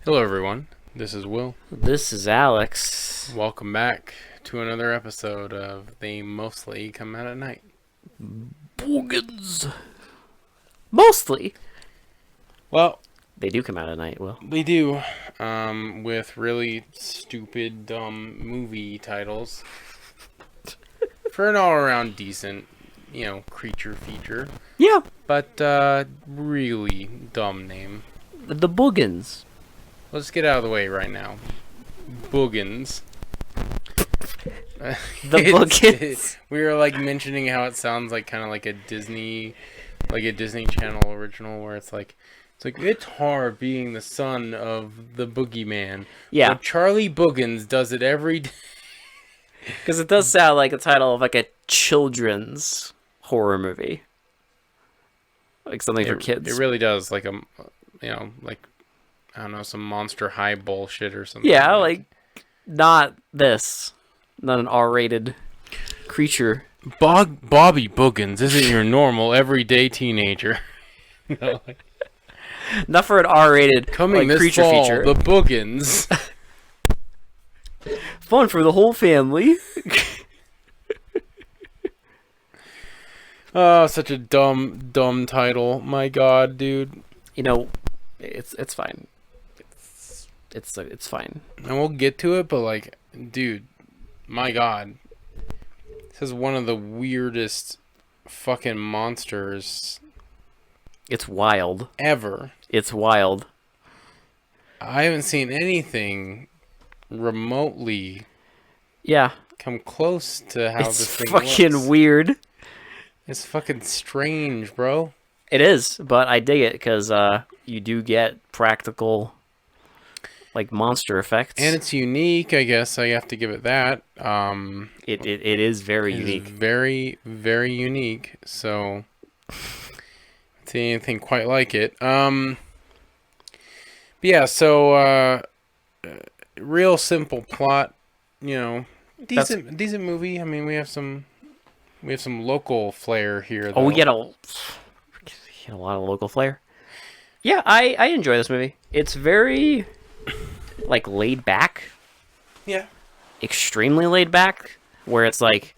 Hello, everyone. This is Will. This is Alex. Welcome back to another episode of They Mostly Come Out at Night. Boogens. Mostly. Well, They do come out at night, Will. they do, with really stupid, dumb movie titles for an all-around decent, creature feature. Yeah. But, really dumb name. The Boogens. Let's get out of the way right now. Boogens. The Boogens. We were mentioning how it sounds kind of like a Disney Channel original, where it's hard being the son of the boogeyman. Yeah. But Charlie Boogens does it every day. Because it does sound like the title of a children's horror movie. Like something for kids. It really does. I don't know, some Monster High bullshit or something. Yeah, not this. Not an R-rated creature. Bobby Boogens isn't your normal everyday teenager. No, Not for an R-rated coming this creature fall, feature. the Boogens. Fun for the whole family. Oh, such a dumb title. My God, dude. It's fine. It's fine. And we'll get to it, but dude, my God. This is one of the weirdest fucking monsters It's wild. ever. It's wild. I haven't seen anything remotely Yeah. come close to how It's this thing fucking looks. weird. It's fucking strange, bro. It is, but I dig it because you do get practical, monster effects. And it's unique, I guess. I have to give it that. It is very unique. Very, very unique. So, I don't see anything quite like it. But yeah, so real simple plot. Decent movie. I mean, we have some local flair here. Though. Oh, we get a lot of local flair. Yeah, I enjoy this movie. It's very laid back. Yeah. Extremely laid back. Where it's It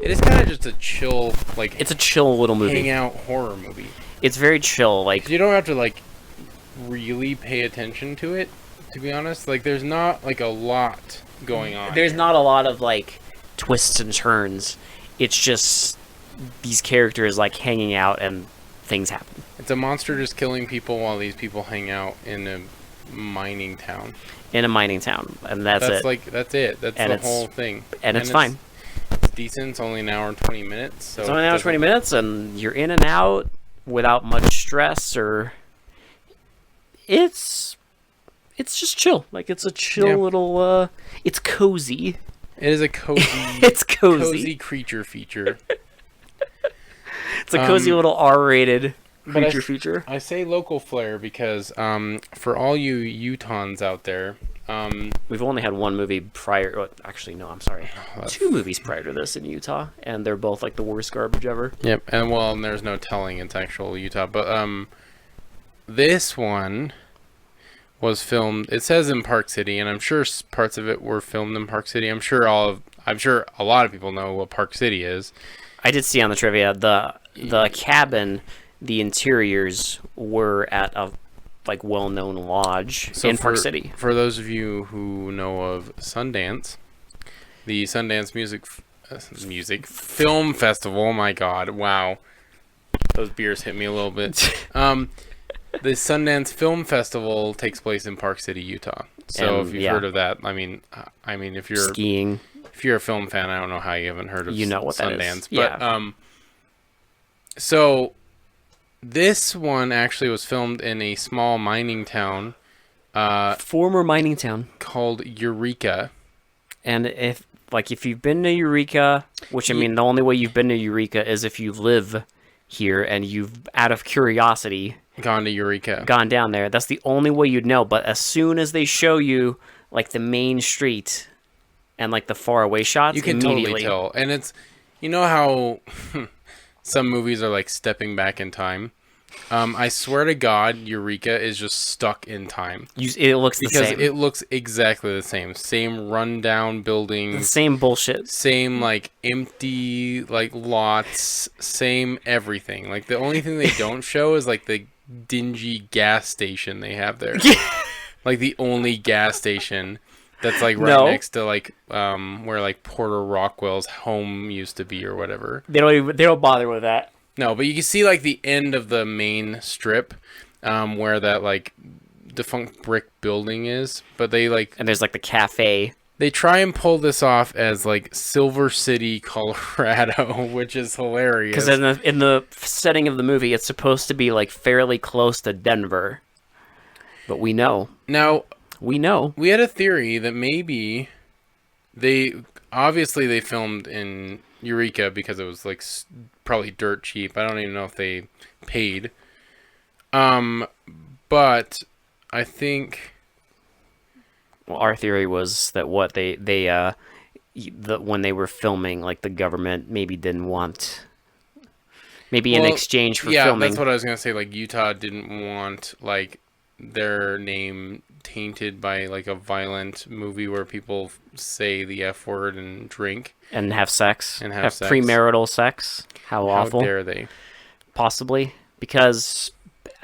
is kind of just a chill, it's a chill little movie. hang out horror movie. It's very chill. 'Cause you don't have to really pay attention to it. To be honest, there's not a lot going on. There's not a lot of twists and turns. It's just these characters hanging out and things happen. It's a monster just killing people while these people hang out in a mining town. In a mining town, and that's it. That's it. That's And the it's- whole thing. And it's fine. It's decent. It's only an hour and 20 minutes. So It's only an hour and 20 minutes, and you're in and out without much stress or. It's just chill. It's a chill little. It's cozy. It is a cozy. It's cozy. Cozy creature feature. It's a cozy little R-rated but creature feature. I say local flair because for all you Utahns out there, We've only had one movie prior. Oh, actually, no, I'm sorry. Two movies prior to this in Utah, and they're both the worst garbage ever. Yep, and there's no telling it's actual Utah, but this one was filmed. It says in Park City, and I'm sure parts of it were filmed in Park City. I'm sure a lot of people know what Park City is. I did see on the trivia the cabin, the interiors were at a well-known lodge in Park City. For those of you who know of Sundance, the Sundance music film festival. My God, wow, those beers hit me a little bit. The Sundance Film Festival takes place in Park City, Utah. So if you've heard of that, I mean, if you're skiing, if you're a film fan, I don't know how you haven't heard of what Sundance. that is. But Yeah. So this one actually was filmed in a small mining town, former mining town called Eureka. And if you've been to Eureka, which I mean, the only way you've been to Eureka is if you live here and you've, out of curiosity, Gone to Eureka. gone down there. That's the only way you'd know. But as soon as they show you the main street and the far away shots, You can totally tell. And it's, how some movies are stepping back in time. I swear to God, Eureka is just stuck in time. It looks the Because same. it looks exactly the same. Same rundown The buildings. same bullshit. Same, like, empty, like, lots. Same everything. Like, the only thing they don't show is, like, the dingy gas station they have there. Like, the only gas station that's, like, right next to, like, where, like, Porter Rockwell's home used to be or whatever. They don't bother with that. No, but you can see, like, the end of the main strip, where that, like, defunct brick building is. But they, like... And there's, like, the cafe. They try and pull this off as, like, Silver City, Colorado, which is hilarious. Because in the setting of the movie, it's supposed to be, like, fairly close to Denver. But we know. Now... We know. We had a theory that maybe obviously they filmed in Eureka because it was like probably dirt cheap. I don't even know if they paid. But I think Well, our theory was that when they were filming, like the government maybe didn't want, in exchange for filming. Yeah, that's what I was gonna say. Like Utah didn't want like their name tainted by like a violent movie where people say the F word and drink and have sex and have sex. Premarital sex. How awful! How dare they? Possibly because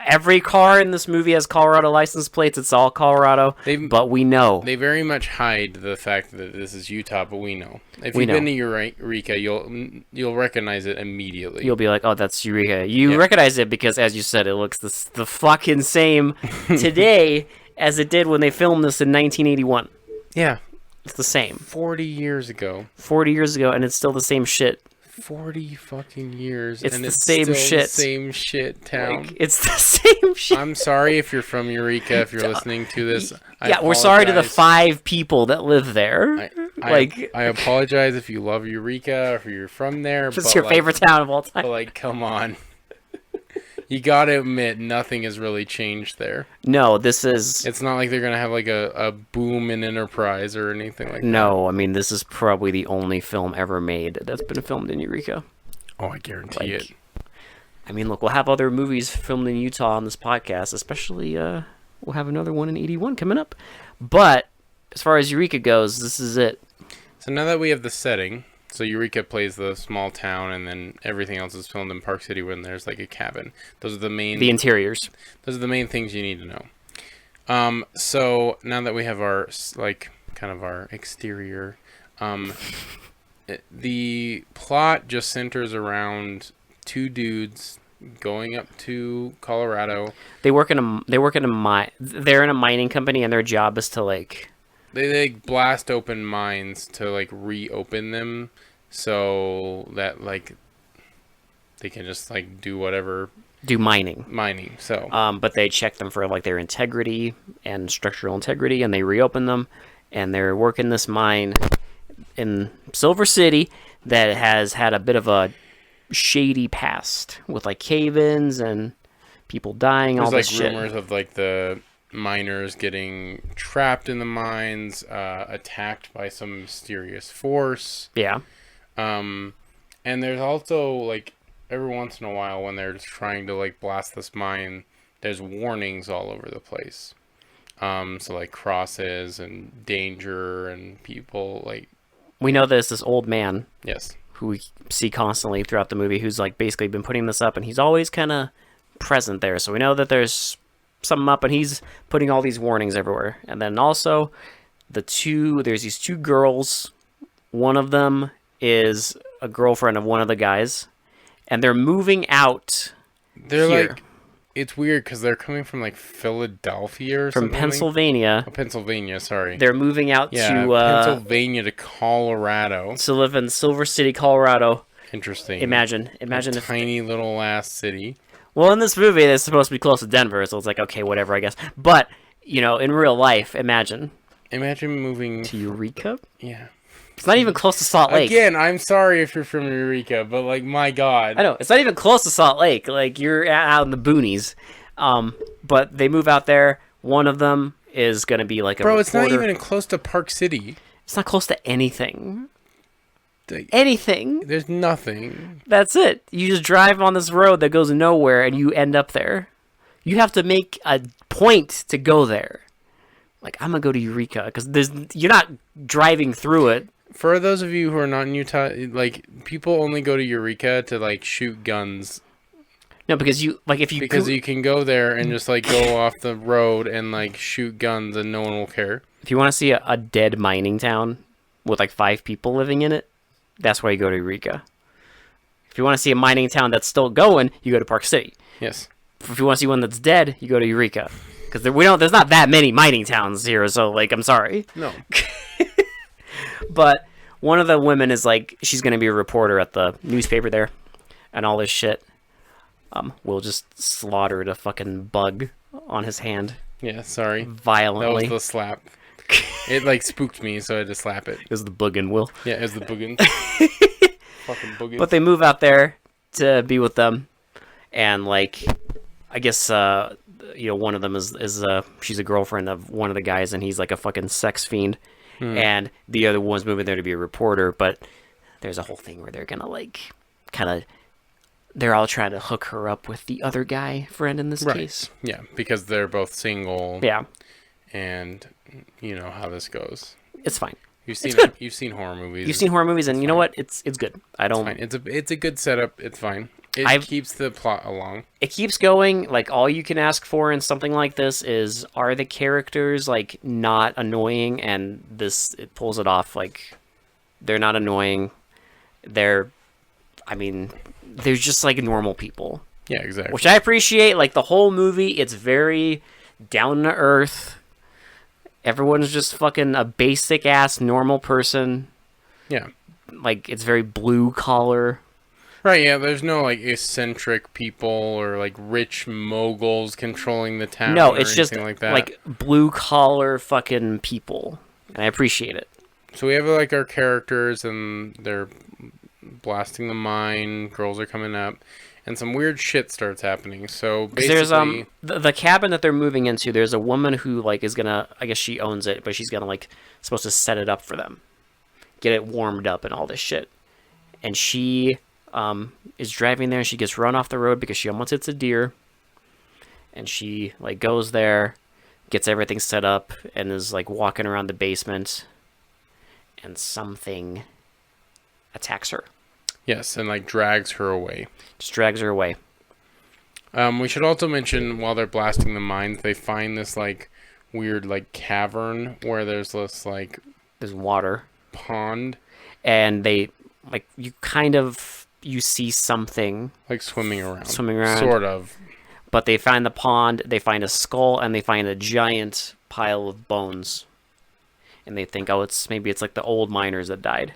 every car in this movie has Colorado license plates. It's all Colorado, but we know they very much hide the fact that this is Utah. But we know if you've been to Eureka, you'll recognize it immediately. You'll be like, "Oh, that's Eureka." You recognize it because, as you said, it looks the fucking same today as it did when they filmed this in 1981. Yeah, it's the same. 40 years ago. 40 years ago, and it's still the same shit. 40 fucking years. It's and the same shit. The same shit town. Like, it's the same shit. I'm sorry if you're from Eureka, if you're listening to this. We're sorry to the 5 people that live there. I apologize if you love Eureka or if you're from there. It's your favorite town of all time. But like, come on. You gotta admit, nothing has really changed there. No, this is... It's not like they're gonna have like a boom in Enterprise or anything like that. No, I mean, this is probably the only film ever made that's been filmed in Eureka. Oh, I guarantee it. I mean, look, we'll have other movies filmed in Utah on this podcast, especially, we'll have another one in 81 coming up. But, as far as Eureka goes, this is it. So now that we have the setting... So Eureka plays the small town, and then everything else is filmed in Park City when there's like a cabin. Those are the main... The interiors. Those are the main things you need to know. So now that we have our, like, kind of our exterior, the plot just centers around 2 dudes going up to Colorado. They're in a mining company, and their job is to, like... They blast open mines to like reopen them so that like they can just like do whatever. Do mining. So but they check them for like their integrity and structural integrity, and they reopen them, and they're working this mine in Silver City that has had a bit of a shady past with like cave-ins and people dying. There's all this like rumors of like the miners getting trapped in the mines, attacked by some mysterious force. Yeah. And there's also like every once in a while when they're just trying to like blast this mine, there's warnings all over the place. So like crosses and danger and people like. We know there's this old man. Yes. Who we see constantly throughout the movie, who's like basically been putting this up, and he's always kind of present there. So we know that there's something up, and he's putting all these warnings everywhere. And then also there's these 2 girls. One of them is a girlfriend of one of the guys, and they're moving out. They're here. Like, it's weird because they're coming from like Philadelphia or from something. Pennsylvania. Oh, Pennsylvania, sorry. They're moving out to Pennsylvania to Colorado. To live in Silver City, Colorado. Interesting. Imagine if tiny little ass city. Well, in this movie, it's supposed to be close to Denver, so it's like, okay, whatever, I guess. But, in real life, imagine moving... To Eureka? Yeah. It's not even close to Salt Lake. Again, I'm sorry if you're from Eureka, but, like, my God. I know. It's not even close to Salt Lake. Like, you're out in the boonies. But they move out there. One of them is going to be like a Bro, reporter. it's not even close to Park City. It's not close to anything. anything. There's nothing. That's it. You just drive on this road that goes nowhere, and you end up there. You have to make a point to go there. Like, I'm gonna go to Eureka because you're not driving through it. For those of you who are not in Utah, like, people only go to Eureka to like shoot guns. No, because you can go there and just like go off the road and like shoot guns and no one will care. If you want to see a dead mining town with like 5 people living in it, that's why you go to Eureka. If you want to see a mining town that's still going, you go to Park City. Yes. If you want to see one that's dead, you go to Eureka. Because there's not that many mining towns here, so like I'm sorry. No. But one of the women is like, she's gonna be a reporter at the newspaper there, and all this shit. Will just slaughtered a fucking bug on his hand. Yeah, sorry. Violently. That was the slap. It like spooked me, so I had to slap it. It was the Boogen, Will. Yeah, it was the Boogen. Fucking Boogen. But they move out there to be with them, and like, I guess one of them is she's a girlfriend of one of the guys, and he's like a fucking sex fiend, and the other one's moving there to be a reporter. But there's a whole thing where they're gonna like, kind of, they're all trying to hook her up with the other guy friend in this case. Yeah, because they're both single. Yeah. And you know how this goes. It's fine. You've seen horror movies. You've seen horror movies, and you know what? It's good. It's fine. It's a good setup. It's fine. It keeps the plot along. It keeps going. Like, all you can ask for in something like this is, are the characters like not annoying? And it pulls it off. Like, they're not annoying. They're just like normal people. Yeah, exactly. Which I appreciate. Like, the whole movie, it's very down to earth. Everyone's just fucking a basic ass normal person. Yeah. Like, it's very blue collar. Right, yeah, there's no like eccentric people or like rich moguls controlling the town. No, it's just like that. Like blue collar fucking people. And I appreciate it. So we have like our characters, and they're blasting the mine, girls are coming up, and some weird shit starts happening. So basically, there's the cabin that they're moving into, there's a woman who like is gonna, I guess she owns it, but she's gonna like supposed to set it up for them, get it warmed up and all this shit. And she is driving there, and she gets run off the road because she almost hits a deer. And she like goes there, gets everything set up, and is like walking around the basement, and something attacks her. Yes, and like drags her away. Just drags her away. We should also mention, while they're blasting the mines, they find this like weird like cavern where there's this like there's water pond, and they like you see something like swimming around, sort of. But they find the pond, they find a skull, and they find a giant pile of bones, and they think, oh, maybe it's like the old miners that died.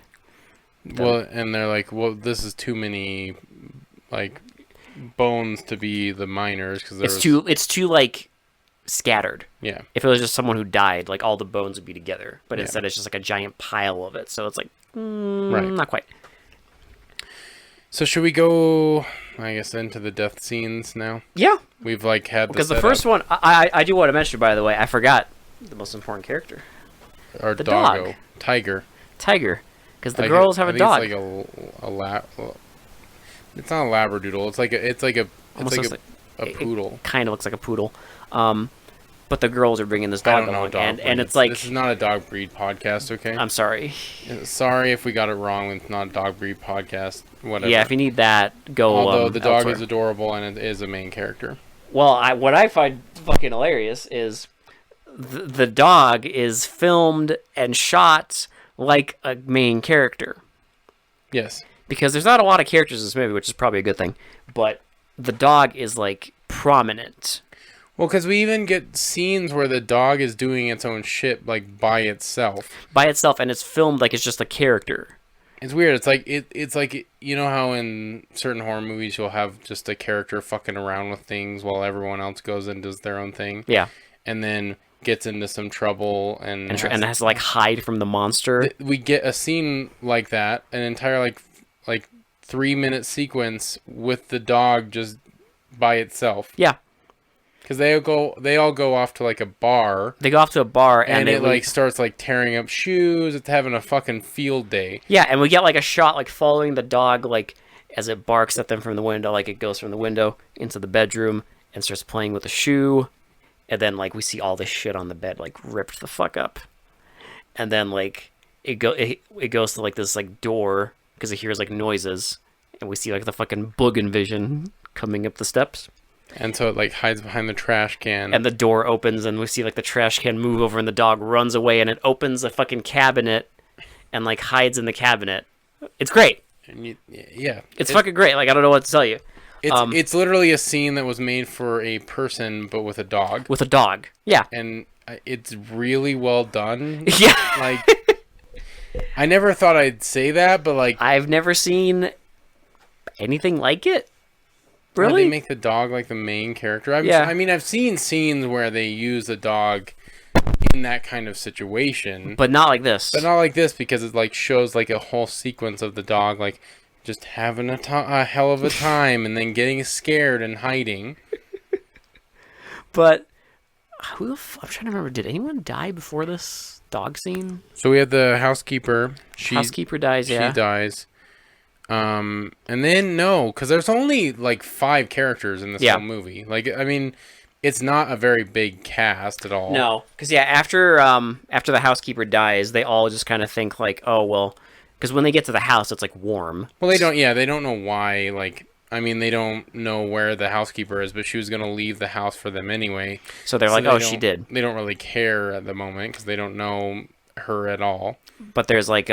Well, and they're like, well, this is too many, like, bones to be the miners, because it's too like scattered. Yeah. If it was just someone who died, like all the bones would be together, but instead it's just like a giant pile of it. So it's like, not quite. So should we go, I guess, into the death scenes now? Yeah. We've like had because the first one, I do want to mention, by the way, I forgot the most important character. Our the doggo. dog. Tiger. Because the girls have a dog. It's like it's not a labradoodle. It's like a poodle. It kind of looks like a poodle. But the girls are bringing this dog along, and it's like, this is not a dog breed podcast, okay? I'm sorry. Sorry if we got it wrong. It's not a dog breed podcast. Whatever. Yeah, if you need that, go. Although the dog elsewhere. is adorable and it is a main character. Well, what I find fucking hilarious is the dog is filmed and shot like a main character. Yes. Because there's not a lot of characters in this movie, which is probably a good thing. But the dog is like prominent. Well, because we even get scenes where the dog is doing its own shit, like, by itself. By itself, and it's filmed like it's just a character. It's weird. It's like, you know how in certain horror movies you'll have just a character fucking around with things while everyone else goes and does their own thing? Yeah. And then gets into some trouble and has to, like, hide from the monster. We get a scene like that, an entire, like 3-minute sequence with the dog just by itself. Yeah. Because they all go off to like a bar. They go off to a bar And they it like starts like tearing up shoes. It's having a fucking field day. Yeah, and we get like a shot like following the dog like as it barks at them from the window, like it goes from the window into the bedroom and starts playing with the shoe, and then like we see all this shit on the bed like ripped the fuck up, and then like it goes to like this like door because it hears like noises, and we see like the fucking Boogen vision coming up the steps. And so it like hides behind the trash can. And the door opens and we see like the trash can move over and the dog runs away and it opens a fucking cabinet and like hides in the cabinet. It's great. And yeah. It's fucking great. Like I don't know what to tell you. It's literally a scene that was made for a person but with a dog. With a dog. Yeah. And it's really well done. Yeah. Like I never thought I'd say that, but like I've never seen anything like it. Really? Where they make the dog like the main character. I mean, I've seen scenes where they use the dog in that kind of situation, but not like this. But not like this because it like shows like a whole sequence of the dog like just having a hell of a time and then getting scared and hiding. But I'm trying to remember. Did anyone die before this dog scene? So we have the housekeeper. Housekeeper dies. Yeah, she dies. And then no, because there's only like 5 characters in this whole movie. Like, I mean, it's not a very big cast at all. No, because after the housekeeper dies, they all just kind of think like, oh well, because when they get to the house, it's like warm. Well, they don't. Yeah, they don't know why. Like, I mean, they don't know where the housekeeper is, but she was gonna leave the house for them anyway. So they're like, oh, she did. They don't really care at the moment because they don't know her at all. But there's like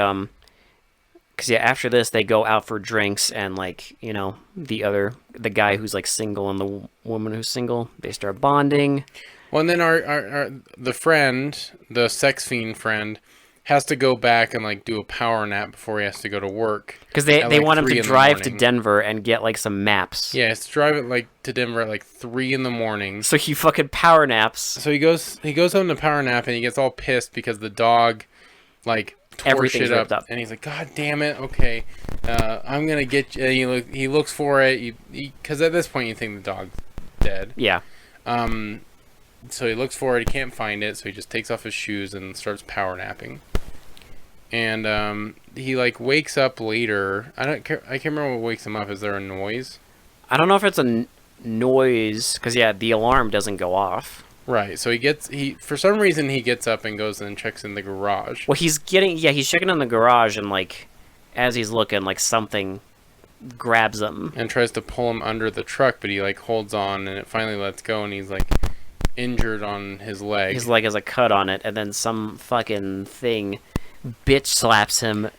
because after this they go out for drinks and like the guy who's like single and the woman who's single, they start bonding. Well, and then the sex fiend friend, has to go back and like do a power nap before he has to go to work. Because they want him to drive to Denver and get like some maps. Yeah, it's drive it like to Denver at like 3 a.m. So he fucking power naps. So he goes home to power nap and he gets all pissed because the dog like tore shit up. And he's like, God damn it, okay, I'm gonna get you. He looks for it because at this point you think the dog's dead. Yeah. So he looks for it, he can't find it, so he just takes off his shoes and starts power napping. And he like wakes up later. I can't remember what wakes him up. Is there a noise? I don't know if it's a noise because the alarm doesn't go off. Right. So he for some reason he gets up and goes and checks in the garage. Well, he's checking in the garage and like as he's looking, like something grabs him and tries to pull him under the truck, but he like holds on and it finally lets go and he's like injured on his leg. His leg has a cut on it, and then some fucking thing bitch slaps him.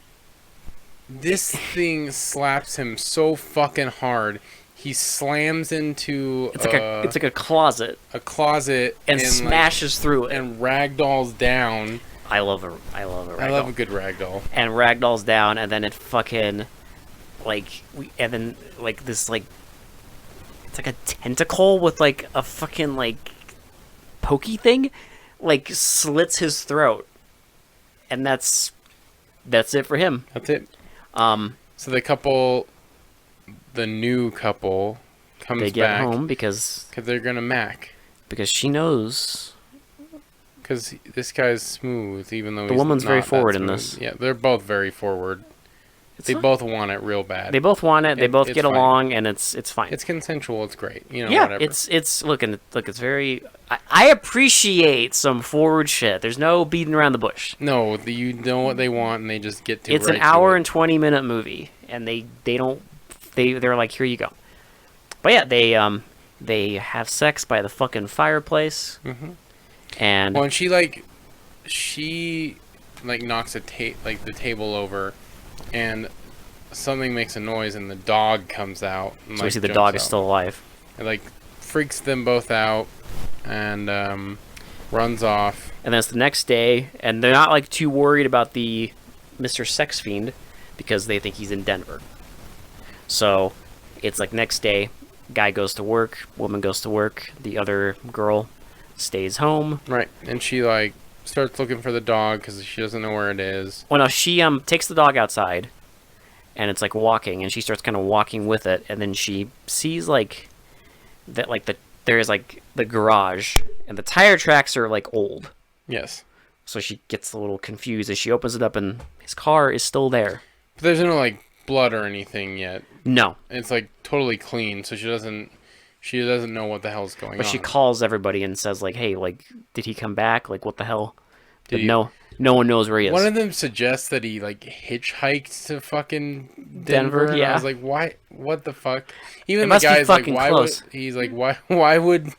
This thing slaps him so fucking hard. He slams into it's like a closet. A closet and smashes through it and ragdolls down. I love a ragdoll. I love a good ragdoll. And ragdolls down, and then it fucking this like it's like a tentacle with like a fucking like pokey thing, like slits his throat, and that's it for him. That's it. So the new couple comes back. They get home because they're gonna mack. Because she knows. Because this guy's smooth, even though the woman's very forward in this. Yeah, they're both very forward. They both want it real bad. They both want it. They both get along, and it's fine. It's consensual. It's great. Whatever. It's It's very. I appreciate some forward shit. There's no beating around the bush. No, you know what they want, and they just get to it. It's an hour and 20-minute movie, and they're like, here you go. But yeah, they have sex by the fucking fireplace. Mm-hmm. And well, and she knocks the table over, and something makes a noise, and the dog comes out. And, so we see the dog is still alive. It freaks them both out, and runs off. And then it's the next day, and they're not too worried about the Mr. Sex Fiend because they think he's in Denver. So it's next day, guy goes to work, woman goes to work, the other girl stays home. Right, and she starts looking for the dog because she doesn't know where it is. Well, no, she takes the dog outside, and it's walking, and she starts kind of walking with it, and then she sees that there's like the garage, and the tire tracks are like old. Yes. So she gets a little confused as she opens it up, and his car is still there. But there's no like blood or anything yet. No. It's like totally clean, so she doesn't know what the hell's going on. But she calls everybody and says like, "Hey, like, did he come back? Like, what the hell?" But Did he- no one knows where he is. One of them suggests that he like hitchhiked to fucking Denver. And yeah. I was like, why? What the fuck? Even It the must be guy's like, fucking why close. would he's like, why would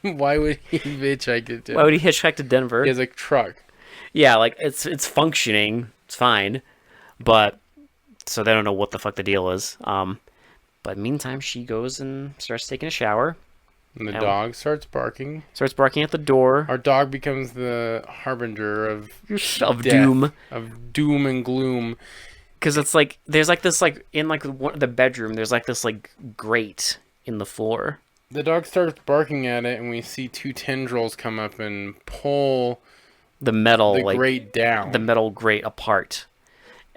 he hitchhike to Denver? Why would he hitchhike to Denver? He has a truck. Yeah, like it's functioning, it's fine, but so they don't know what the fuck the deal is. But meantime, she goes and starts taking a shower. And the Yeah. dog starts barking. Starts barking at the door. Our dog becomes the harbinger of Of death, doom. of doom and gloom. Because it's like there's like this like in like the bedroom. There's like this like grate in the floor. The dog starts barking at it, and we see two tendrils come up and pull The metal the like grate down. the metal grate apart,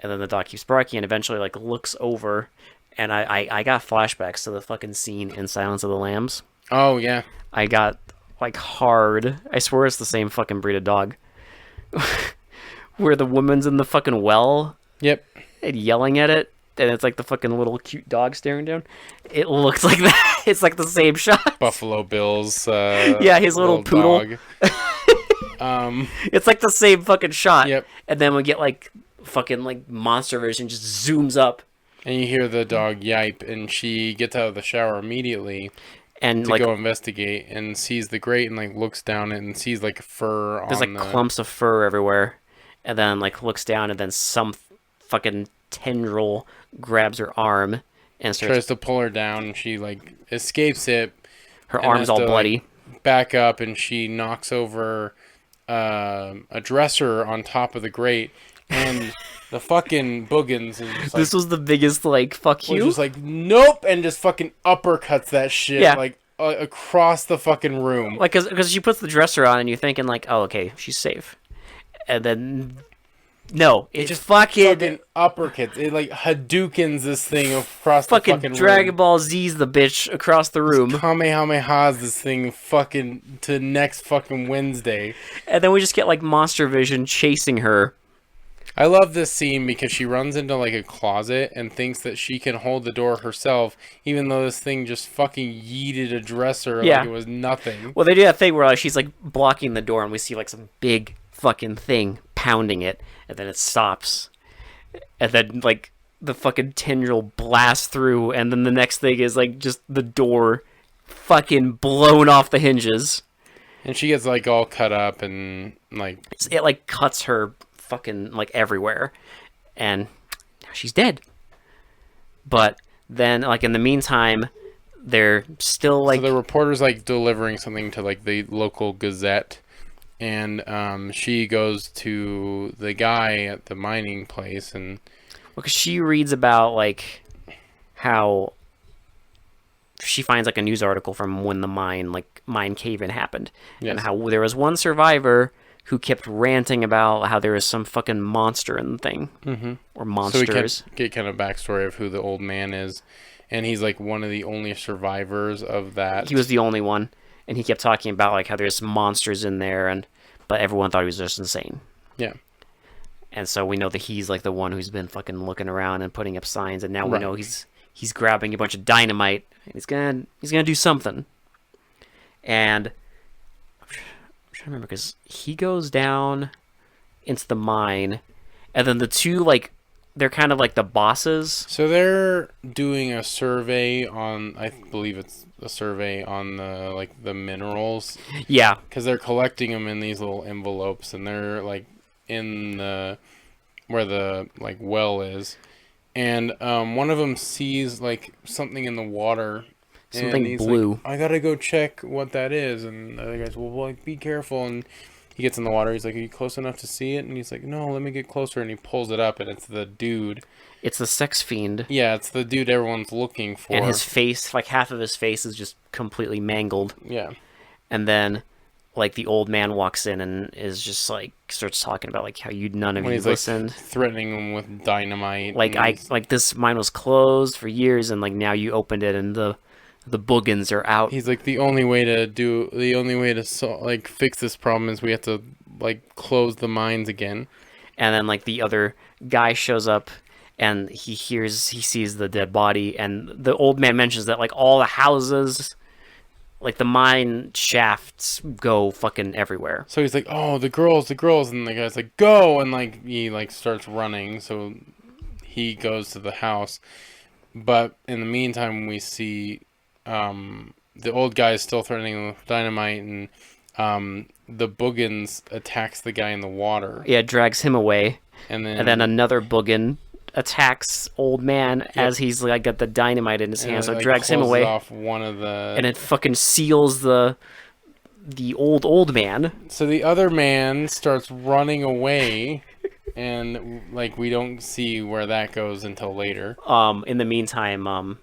and then the dog keeps barking and eventually like looks over, and I got flashbacks to the fucking scene in Silence of the Lambs. Oh yeah. I got like hard. I swear it's the same fucking breed of dog. Where the woman's in the fucking well Yep. and yelling at it, and it's like the fucking little cute dog staring down. It looks like that. It's like the same shot. Buffalo Bill's. Yeah, his little poodle. dog. It's like the same fucking shot. Yep. And then we get like fucking like monster version just zooms up And you hear the dog yipe, and she gets out of the shower immediately and to like go investigate, and sees the grate, and like looks down it and sees like fur there's on like the... clumps of fur everywhere, and then like looks down, and then some fucking tendril grabs her arm and starts. tries to pull her down, and she like escapes it. Her and arm's has all to, bloody. Like, back up, and she knocks over a dresser on top of the grate, and the fucking Boogens is just like, This was the biggest like fuck was you. just like nope, and just fucking uppercuts that shit Yeah. like across the fucking room. Like, because she puts the dresser on, and you're thinking like, oh, okay, she's safe, and then no, it just fucking uppercuts. It like Hadoukens this thing across fucking the fucking Dragon room. Ball Z's the bitch across the room, Kamehamehas this thing fucking to next fucking Wednesday. and then we just get like Monster Vision chasing her. I love this scene because she runs into like a closet and thinks that she can hold the door herself, even though this thing just fucking yeeted a dresser Yeah. like it was nothing. Well, they do that thing where like, she's like blocking the door, and we see like some big fucking thing pounding it, and then it stops, and then like the fucking tendril blasts through, and then the next thing is like just the door fucking blown off the hinges. And she gets like all cut up and like It like cuts her fucking like everywhere, and now she's dead. But then like in the meantime, they're still like so the reporter's like delivering something to like the local Gazette, and she goes to the guy at the mining place, and because she reads about like how she finds like a news article from when the mine cave-in happened, and Yes. how there was one survivor who kept ranting about how there was some fucking monster in the thing, or so we monsters. get kind of backstory of who the old man is, and he's like one of the only survivors of that. He was the only one, and he kept talking about like how there's monsters in there, but everyone thought he was just insane. Yeah. And so we know that he's like the one who's been fucking looking around and putting up signs, and now we Right. know he's grabbing a bunch of dynamite, and he's gonna do something. And I'm trying to remember because he goes down into the mine, and then the two like they're kind of like the bosses. So they're doing a survey on, I believe it's a survey on the like the minerals, Yeah, because they're collecting them in these little envelopes, and they're like in the where the like well is, and one of them sees like something in the water, Something and he's blue. like, I gotta go check what that is, and the other guy's, well, like, be careful, and he gets in the water. He's like, are you close enough to see it? And he's like, no, let me get closer, and he pulls it up, and it's the dude. it's the sex fiend, Yeah, it's the dude everyone's looking for. and his face, like half of his face, is just completely mangled. Yeah. And then like the old man walks in and is just like starts talking about like how none of When you he's like listened. threatening him with dynamite. Like and I like this mine was closed for years, and like now you opened it, and the The Boogens are out. He's like, the only way to like fix this problem is we have to like close the mines again. And then like the other guy shows up and he sees the dead body, and the old man mentions that like all the houses, like the mine shafts go fucking everywhere. So he's like, oh, the girls, and the guy's like, go, and like he like starts running, so he goes to the house. But in the meantime, we see the old guy is still threatening with dynamite, and the Boogens attacks the guy in the water. Yeah, drags him away. And And then another Boogen attacks old man as he's like got the dynamite in his hand, so it drags him away. Off one of the... And it fucking seals the old man. So the other man starts running away, and like we don't see where that goes until later. In the meantime,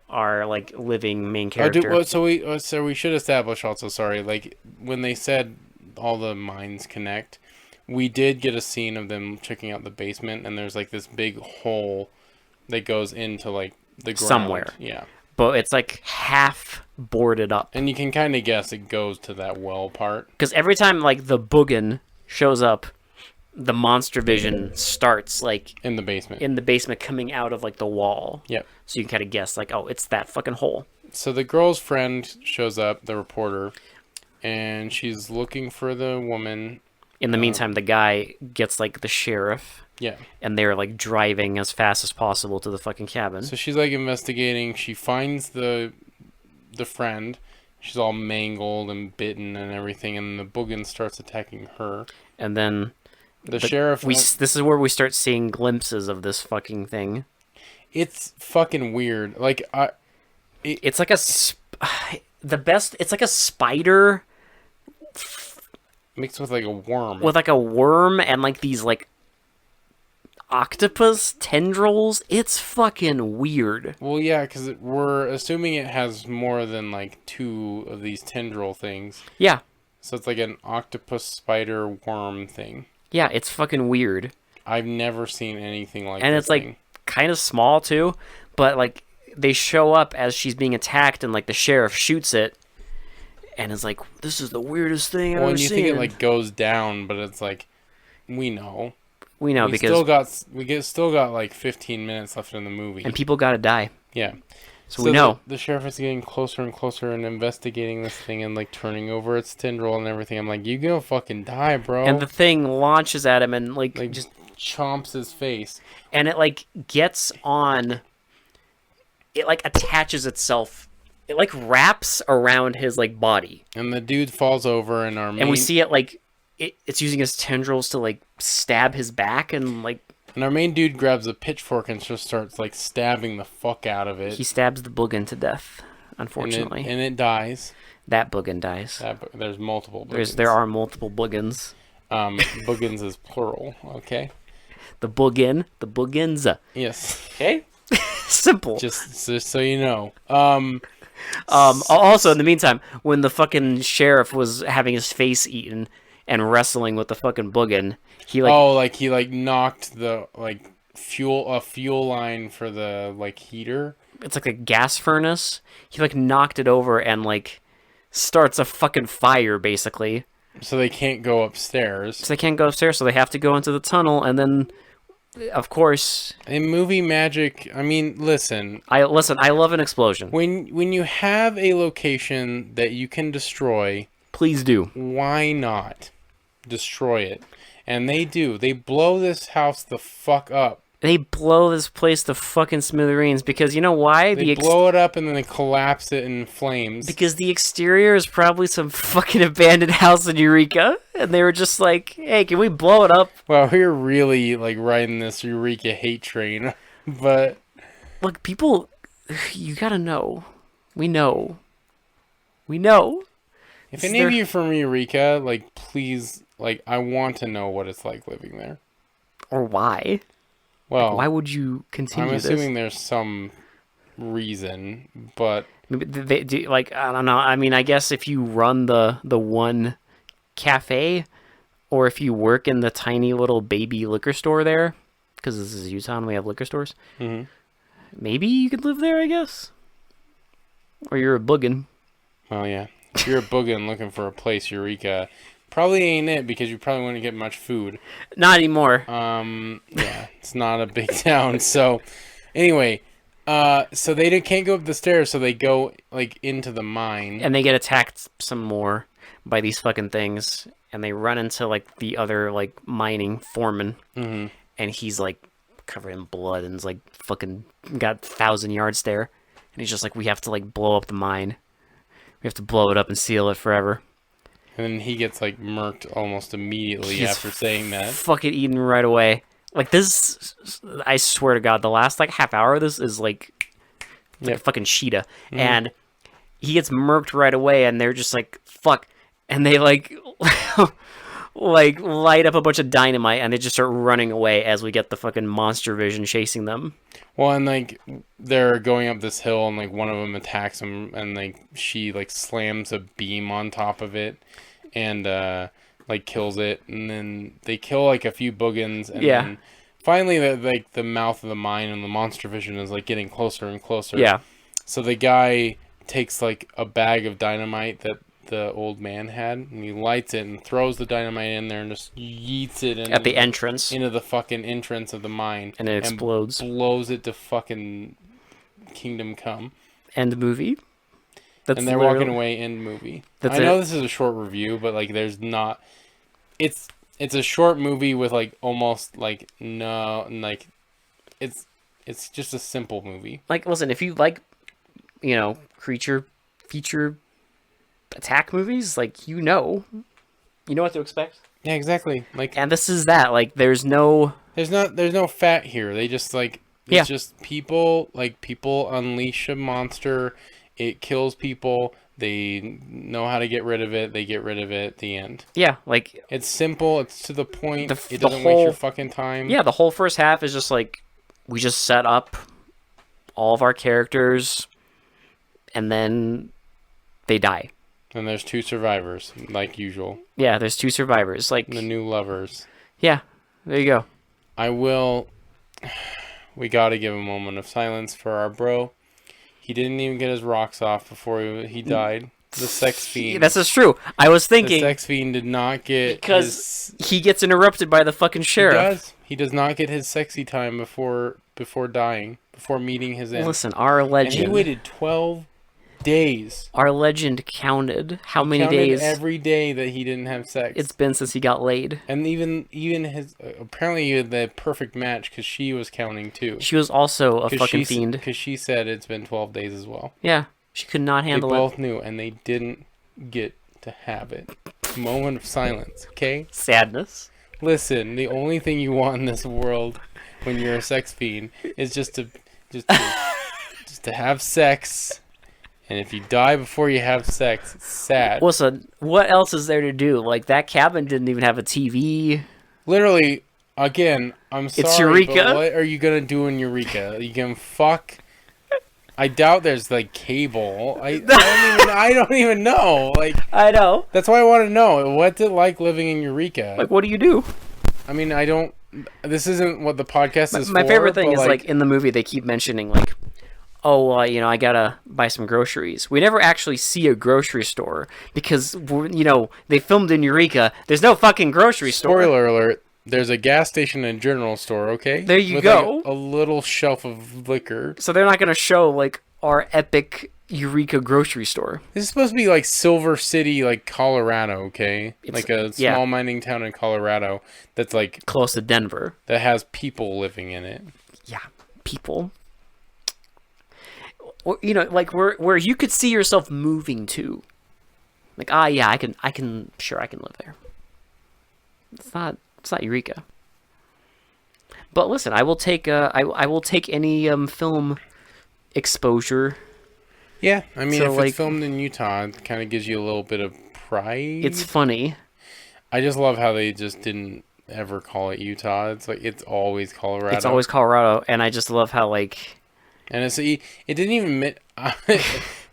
our like living main character. So we should establish also. Sorry, like when they said all the mines connect, we did get a scene of them checking out the basement, and there's like this big hole that goes into like the ground. Somewhere. Yeah. But it's like half boarded up. And you can kind of guess it goes to that well part. Because every time like the Boogen shows up, the monster vision starts like in the basement. In the basement, coming out of like the wall. Yep. So you can kind of guess like, oh, it's that fucking hole. So the girl's friend shows up, the reporter, and she's looking for the woman. In the meantime, the guy gets like the sheriff. Yeah. And they're like driving as fast as possible to the fucking cabin. So she's like investigating. She finds the friend. She's all mangled and bitten and everything, and the Boogen starts attacking her. And then the sheriff... This is where we start seeing glimpses of this fucking thing. It's fucking weird. Like it's like a it's like a spider mixed with like a worm. With like a worm and like these like octopus tendrils. It's fucking weird. Well, yeah, because we're assuming it has more than like 2 of these tendril things. Yeah. So it's like an octopus spider worm thing. Yeah, it's fucking weird. I've never seen anything like that. And it's like kind of small too, but like they show up as she's being attacked, and like the sheriff shoots it, and it's like, this is the weirdest thing I've ever seen. Think it like goes down, but it's like we know because we still got like 15 minutes left in the movie, and people gotta die. Yeah. So we know. The sheriff is getting closer and closer and investigating this thing and like turning over its tendril and everything. I'm like, you gonna fucking die, bro. And the thing launches at him and like just chomps his face. And it like gets on, it like attaches itself. It like wraps around his like body. And the dude falls over, and and we see it like it's using his tendrils to like stab his back, and like. And our main dude grabs a pitchfork and just starts like stabbing the fuck out of it. He stabs the Boogen to death, unfortunately. And it dies. That Boogen dies. There's multiple Boogens. There are multiple Boogens. Boogens is plural, okay? The Boogen, the Boogens. Yes. Okay? Simple. Just so you know. Also, in the meantime, when the fucking sheriff was having his face eaten and wrestling with the fucking Boogen, he knocked the fuel line for the like heater. It's like a gas furnace. He like knocked it over and like starts a fucking fire basically. So they can't go upstairs. So they have to go into the tunnel, and then of course in movie magic, I mean, listen. I love an explosion. When you have a location that you can destroy, please do. Why not destroy it? And they do. They blow this house the fuck up. They blow this place to fucking smithereens because you know why? They blow it up and then they collapse it in flames. Because the exterior is probably some fucking abandoned house in Eureka, and they were just like, "Hey, can we blow it up?" Well, we're really like riding this Eureka hate train, but look, people, you gotta know. We know. If any of you from Eureka, like, please, like, I want to know what it's like living there. Or why. Well, like, why would you continue this? I'm assuming there's some reason, but... Maybe they do, like, I don't know. I mean, I guess if you run the one cafe, or if you work in the tiny little baby liquor store there, because this is Utah and we have liquor stores, maybe you could live there, I guess. Or you're a Boogen. Well, yeah. If you're a Boogen looking for a place, Eureka probably ain't it because you probably wouldn't get much food. Not anymore. Yeah, it's not a big town. So, anyway, so they can't go up the stairs, so they go like into the mine. And they get attacked some more by these fucking things, and they run into like the other like mining foreman, and he's like covered in blood and is like fucking got 1,000-yard stare, and he's just like, we have to like blow up the mine. We have to blow it up and seal it forever. And then he gets like murked almost immediately He's after saying that. Fucking eaten right away. Like this, I swear to God, the last like half hour of this is like a fucking cheetah, and he gets murked right away, and they're just like fuck, and they like like light up a bunch of dynamite, and they just start running away as we get the fucking monster vision chasing them. Well, and like they're going up this hill, and like one of them attacks him, and like she like slams a beam on top of it, and like kills it, and then they kill like a few Boogens, and then finally the mouth of the mine and the monster vision is like getting closer and closer. Yeah. So the guy takes like a bag of dynamite that the old man had, and he lights it and throws the dynamite in there and just yeets it at the entrance into the fucking entrance of the mine, and it explodes, blows it to fucking Kingdom Come. End movie. And they're walking away. End movie. I know this is a short review, but like there's not. It's a short movie with like almost like no like it's just a simple movie. Like, listen, if you like, you know, creature feature attack movies, like you know what to expect. Yeah, exactly. Like, and this is that. Like, there's no fat here. They just like it's just people unleash a monster. It kills people. They know how to get rid of it. They get rid of it. The end. Yeah, like it's simple. It's to the point. It doesn't waste your fucking time. Yeah, the whole first half is just like we just set up all of our characters, and then they die. And there's 2 survivors, like usual. Yeah, there's 2 survivors, like the new lovers. Yeah, there you go. We gotta give a moment of silence for our bro. He didn't even get his rocks off before he died. The sex fiend. This is true. I was thinking the sex fiend did not get because he gets interrupted by the fucking sheriff. He does not get his sexy time before dying, before meeting his end. Listen, our legend. And he waited 12 days. Our legend counted how many days every day that he didn't have sex. It's been since he got laid. And even his apparently he had the perfect match because she was counting too. She was also a fucking fiend because she said it's been 12 days as well. Yeah, she could not handle it. They both knew, and they didn't get to have it. Moment of silence, okay? Sadness. Listen, the only thing you want in this world when you're a sex fiend is just to have sex. And if you die before you have sex, it's sad. Listen, what else is there to do? Like, that cabin didn't even have a TV. Literally, again, I'm sorry, it's Eureka. But what are you going to do in Eureka? You can fuck... I doubt there's, like, cable. I don't even know. Like, I know. That's why I want to know. What's it like living in Eureka? Like, what do you do? I mean, I don't... This isn't what the podcast is for. My favorite thing is, like, in the movie, they keep mentioning, like, oh, I gotta buy some groceries. We never actually see a grocery store because, they filmed in Eureka. There's no fucking grocery store. Spoiler alert. There's a gas station and general store, okay? There you go. Like a little shelf of liquor. So they're not gonna show, like, our epic Eureka grocery store. This is supposed to be like Silver City, like Colorado, okay? Like a small mining town in Colorado that's like... close to Denver. That has people living in it. Yeah, people. Or, like where you could see yourself moving to. Like, I can live there. It's not Eureka. But listen, I will take I will take any film exposure. Yeah, I mean, if it's filmed in Utah, it kind of gives you a little bit of pride. It's funny. I just love how they just didn't ever call it Utah. It's like it's always Colorado. It's always Colorado, and I just love how like. And it didn't even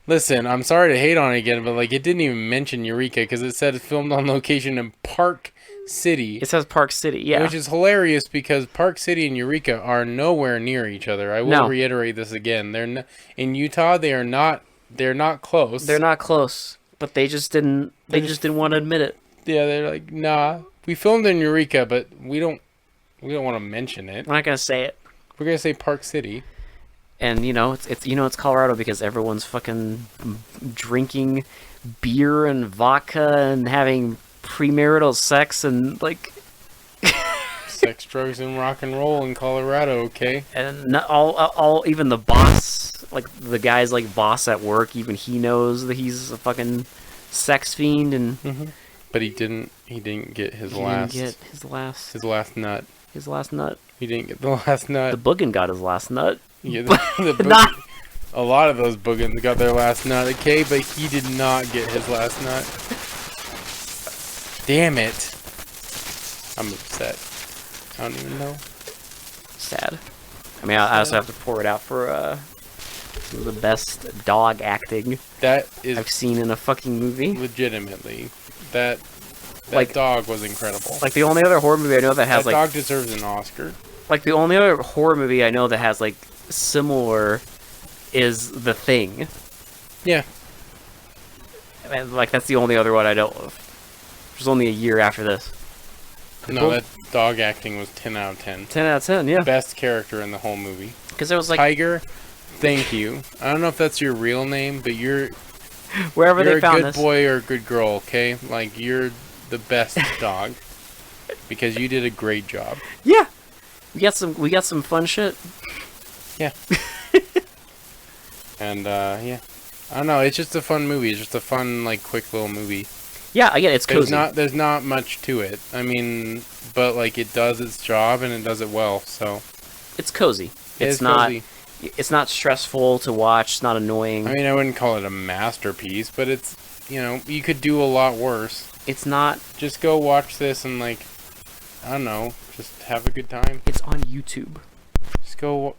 listen, I'm sorry to hate on it again, but like it didn't even mention Eureka because it said it's filmed on location in Park City. It says Park City, yeah. Which is hilarious because Park City and Eureka are nowhere near each other. I will reiterate this again. They're in Utah, they are not they're not close. They're not close, but they just didn't. They just didn't want to admit it. Yeah, they're like, nah. We filmed in Eureka, but we don't want to mention it. We're not gonna say it. We're gonna say Park City. And it's Colorado because everyone's fucking drinking beer and vodka and having premarital sex and like Sex, drugs, and rock and roll in Colorado. Okay. and not all even the boss, like the guy's like boss at work, even he knows that he's a fucking sex fiend and But he didn't get his he last. didn't get his last nut. his last nut. He didn't get the last nut. The Boogen got his last nut. Yeah, the Not a lot of those Boogens got their last nut, okay, but he did not get his last nut. Damn it. I'm upset. I don't even know. sad. I mean, I also have to pour it out for the best dog acting That is I've seen in a fucking movie. legitimately. That Like- dog was incredible. Like the only other horror movie I know that has That like dog deserves an Oscar. like the only other horror movie I know that has like similar is The Thing. Yeah. And, like that's the only other one I know of. It was only a year after this. No, that dog acting was 10 out of 10. 10 out of 10, yeah. Best character in the whole movie. Because it was like Tiger, thank you. I don't know if that's your real name, but you're wherever a they found good this. boy or a good girl, okay? Like, you're the best dog. Because you did a great job. Yeah. We got some fun shit. Yeah. And, yeah. I don't know, it's just a fun movie. It's just a fun, like, quick little movie. Yeah, I get it. It's cozy. There's not much to it. I mean, but, like, it does its job and it does it well, so. It's cozy. It It's is not cozy. it's not stressful to watch. It's not annoying. I mean, I wouldn't call it a masterpiece, but it's, you could do a lot worse. It's not. Just go watch this and, like, I don't know, just have a good time. It's on YouTube. Just go.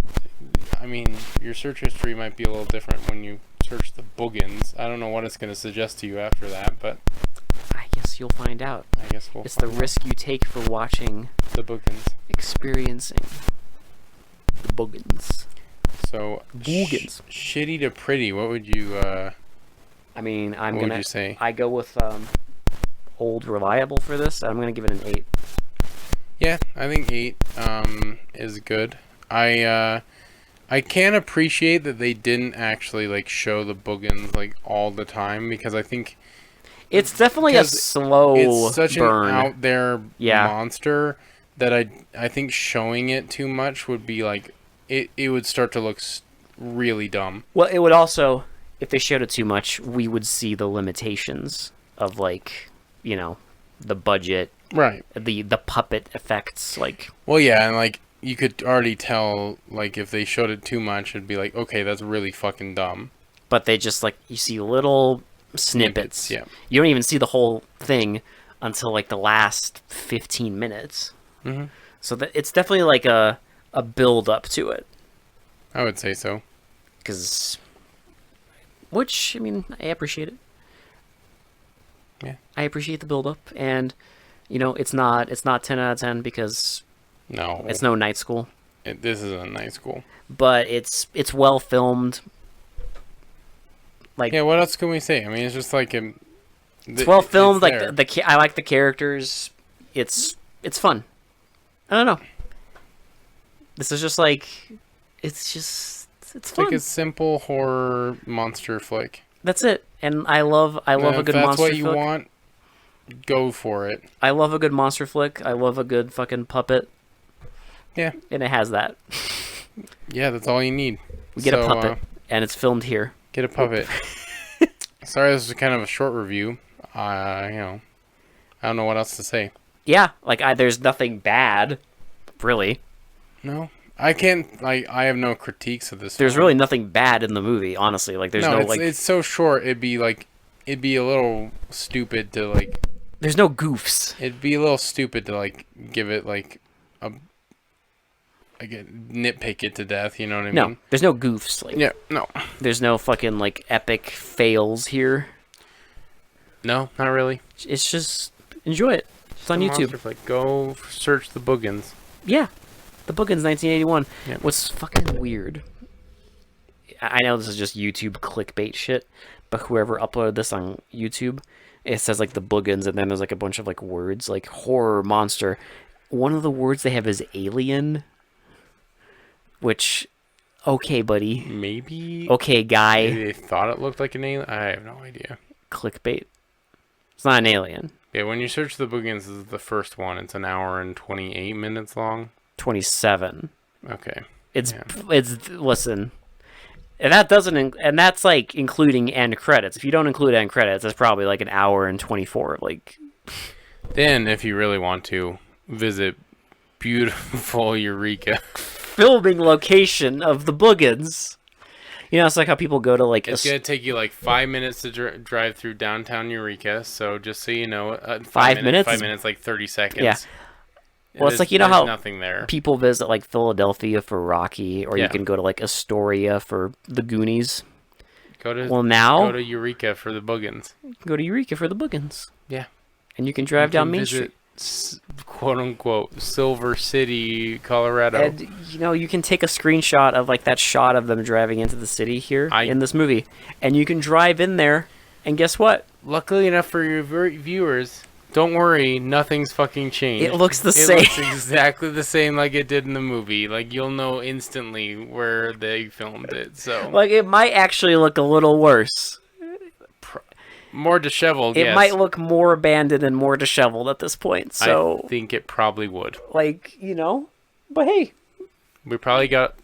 I mean, your search history might be a little different when you search the Boogens. I don't know what it's going to suggest to you after that, but I guess you'll find out. I guess we'll It's the find out. risk you take for watching, The Boogens. experiencing the Boogens. So, Boogens. shitty to pretty, what would you, I mean, what would you say? I go with old reliable for this. I'm gonna give it an 8. Yeah, I think 8 is good. I can appreciate that they didn't actually like show the Boogens like all the time because I think It's definitely a Because slow it's such burn. an out there Yeah. monster that I think showing it too much would be like it would start to look really dumb. Well, it would also, if they showed it too much, we would see the limitations of like, the budget, Right. the puppet effects, like. Well, yeah, and like you could already tell like if they showed it too much, it'd be like, okay, that's really fucking dumb. But they just like you see little snippets. Yeah. You don't even see the whole thing until like the last 15 minutes. Hmm. So it's definitely like a build up to it. I would say so. Which I mean, I appreciate it. Yeah. I appreciate the build up, and it's not 10 out of 10 because No. it's no Night School, This is a nice school. but it's well filmed. Like Yeah. What else can we say? I mean, it's just like it's well filmed. Like there. I like the characters. It's fun. I don't know. This is just like it's fun. like a simple horror monster flick. That's it. And I love a If good that's monster what you flick. want, go for it. I love a good monster flick. I love a good fucking puppet. Yeah. And it has that. Yeah, that's all you need. We get a So, puppet, and it's filmed here. Get a puppet. Sorry, this is kind of a short review. I don't know what else to say. Yeah, like there's nothing bad, really. No, I can't. Like, I have no critiques of this. There's film. really nothing bad in the movie, honestly. Like there's no like it's so short. It'd be a little stupid to like. there's no goofs. It'd be a little stupid to like give it like a. Nitpick it to death. You know what I mean? No, there's no goofs. Like Yeah. No. there's no fucking like epic fails here. No, not really. It's just enjoy it. It's on The YouTube. monster flick. Go search the Boogens. Yeah, the Boogens 1981. Yeah. What's fucking weird I know this is just YouTube clickbait shit, but whoever uploaded this on YouTube, it says like the Boogens, and then there's like a bunch of like words like horror, monster. One of the words they have is alien, which, okay, buddy. Maybe. Okay, guy. Maybe they thought it looked like an alien. I have no idea. Clickbait. It's not an alien. Yeah, when you search the Boogens, this is the first one. It's an hour and 28 minutes long. 27. Okay. It's listen. And that doesn't, and that's like including end credits. If you don't include end credits, that's probably like an hour and 24. Like, then, if you really want to, visit beautiful Eureka. Filming location of the Boogens. You know, it's like how people go to like. It's gonna take you like 5 minutes to drive through downtown Eureka. So just so you know, 5 minutes. 5 minutes, like 30 seconds. Yeah. Well, it's like, you know how nothing there. People visit like Philadelphia for Rocky, or Yeah. you can go to like Astoria for the Goonies. Go to Eureka for the Boogens. Go to Eureka for the Boogens. Yeah. And you can drive down Main visit, Street. Quote unquote Silver City, Colorado. And you know, you can take a screenshot of like that shot of them driving into the city here in this movie, and you can drive in there, and guess what? Luckily enough for your viewers, don't worry, nothing's fucking changed. It looks the same. It looks exactly the same like it did in the movie. Like, you'll know instantly where they filmed it. So, like, it might actually look a little worse. More disheveled. It might look more abandoned and more disheveled at this point. So I think it probably would. Like, you know, but hey, we probably got.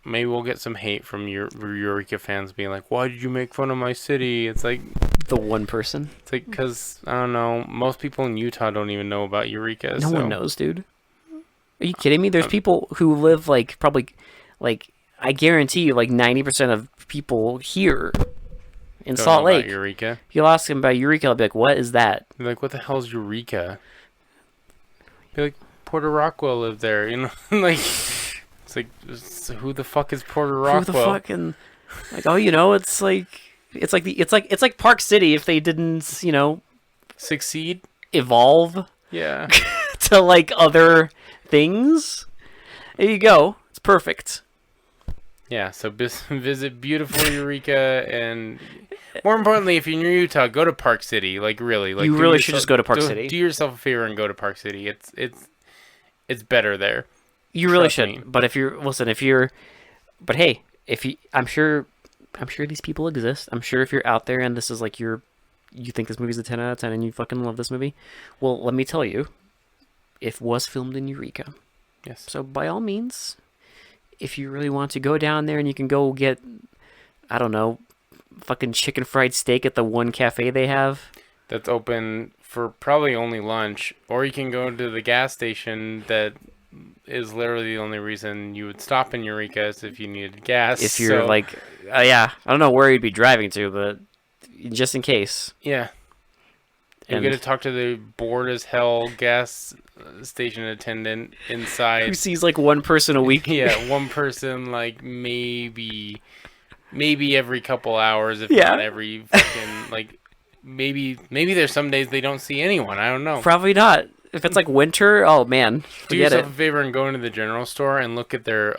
Maybe we'll get some hate from Eureka fans being like, "Why did you make fun of my city?" It's like the one person. It's like, because I don't know. Most people in Utah don't even know about Eureka. No one knows, dude. Are you kidding me? There's people who live like probably, like, I guarantee you, like 90% of people here in Salt Lake. Eureka. If you'll ask them about Eureka, I'll be like, "What is that?" They're like, "What the hell is Eureka?" Be like, Porter Rockwell lived there, you know, like. It's like, so who the fuck is Porter Rockwell? Who the fucking, like, oh, you know, it's like Park City if they didn't, you know, succeed, evolve, yeah, to like other things. There you go. It's perfect. Yeah. So visit beautiful Eureka, and more importantly, if you're in Utah, go to Park City. Like, really, like, you really should just go to Park City. Do yourself a favor and go to Park City. It's better there. You really should. But but hey, I'm sure these people exist. I'm sure if you're out there and this is like you think this movie's a 10 out of 10 and you fucking love this movie, well, let me tell you, it was filmed in Eureka. Yes. So by all means, if you really want to go down there and you can go get, I don't know, fucking chicken fried steak at the one cafe they have. That's open for probably only lunch, or you can go to the gas station that is literally the only reason you would stop in Eureka is if you needed gas. If you're like, yeah, I don't know where you'd be driving to, but just in case. Yeah. You get to talk to the bored as hell gas station attendant inside. Who sees like one person a week. Yeah, one person like maybe every couple hours, if not every fucking, like, maybe there's some days they don't see anyone. I don't know. Probably not. If it's like winter, oh man, do yourself a favor and go into the general store and look at their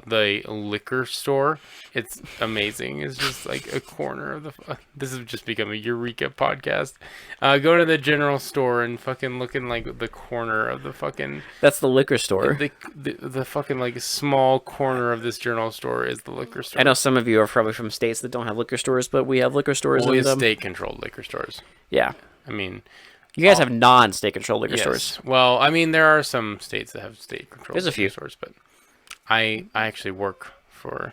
the liquor store. It's amazing. It's just like a corner of the. This has just become a Eureka podcast. Go to the general store and fucking look in like the corner of the fucking. That's the liquor store. The fucking like small corner of this general store is the liquor store. I know some of you are probably from states that don't have liquor stores, but we have liquor stores. We have state-controlled liquor stores. Yeah, I mean. You guys have non-state controlled liquor stores. Well, I mean, there are some states that have state controlled There's a few stores, but I actually work for.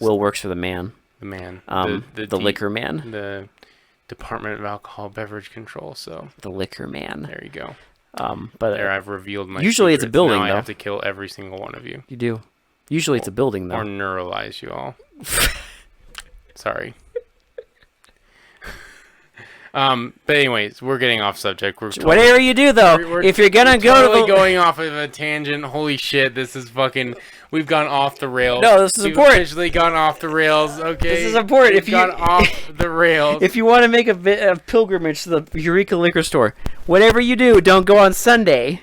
Will works for the man. The man. The liquor man. The Department of Alcohol Beverage Control. So. The liquor man. There you go. But there I've revealed my. Usually secrets. it's a building. Now though. I have to kill every single one of you. You do. Usually it's a building though. Or neuralize you all. Sorry. But anyways, we're getting off subject. Whatever you do, though, if you're gonna go going off of a tangent, holy shit, this is fucking. We've gone off the rails. No, this is important. We've officially gone off the rails. Okay, this is important. We've gone off the rails. If you want to make a pilgrimage to the Eureka liquor store, whatever you do, don't go on Sunday,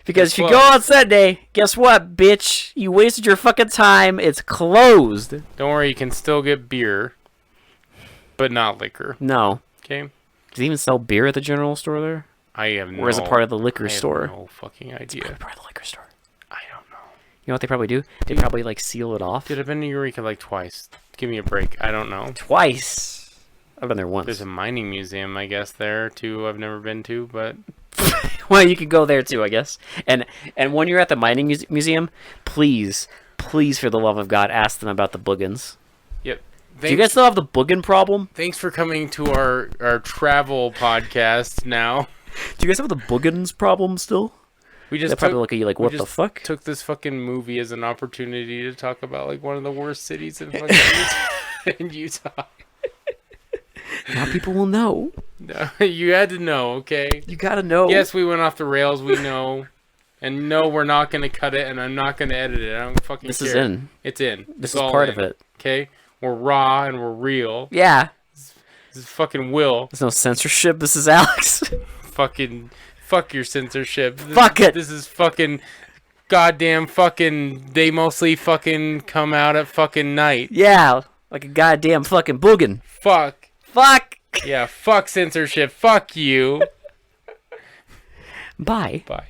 Because if you go on Sunday, guess what, bitch? You wasted your fucking time. It's closed. Don't worry, you can still get beer, but not liquor. No. Okay. Does he even sell beer at the general store there? I have no. Or is it part of the liquor store? I have no fucking idea. It's part of the liquor store. I don't know. You know what they probably do? They probably like seal it off. Dude, I've been to Eureka like twice. Give me a break. I don't know. Twice. I've been there once. There's a mining museum, I guess, there too. I've never been to, but Well, you could go there too, I guess. And when you're at the mining museum, please, for the love of God, ask them about the Boogens. yep. Do you guys still have the Boogen problem? Thanks for coming to our travel podcast. Now, Do you guys have the Boogens problem still? we They just probably took, look at you like, we what the just fuck? took this fucking movie as an opportunity to talk about like one of the worst cities in fucking in Utah. Now people will know. No, you had to know, okay? You gotta know. Yes, we went off the rails. We know, and no, we're not gonna cut it, and I'm not gonna edit it. I don't fucking This care. is in. It's in. This It's is all part in, of it. Okay, we're raw and we're real. Yeah. This is fucking Will. There's no censorship. This is Alex. Fucking fuck your censorship. Fuck it. This is fucking goddamn fucking. They mostly fucking come out at fucking night. Yeah. Like a goddamn fucking Boogen. Fuck. Fuck. Yeah. Fuck censorship. Fuck you. Bye. Bye.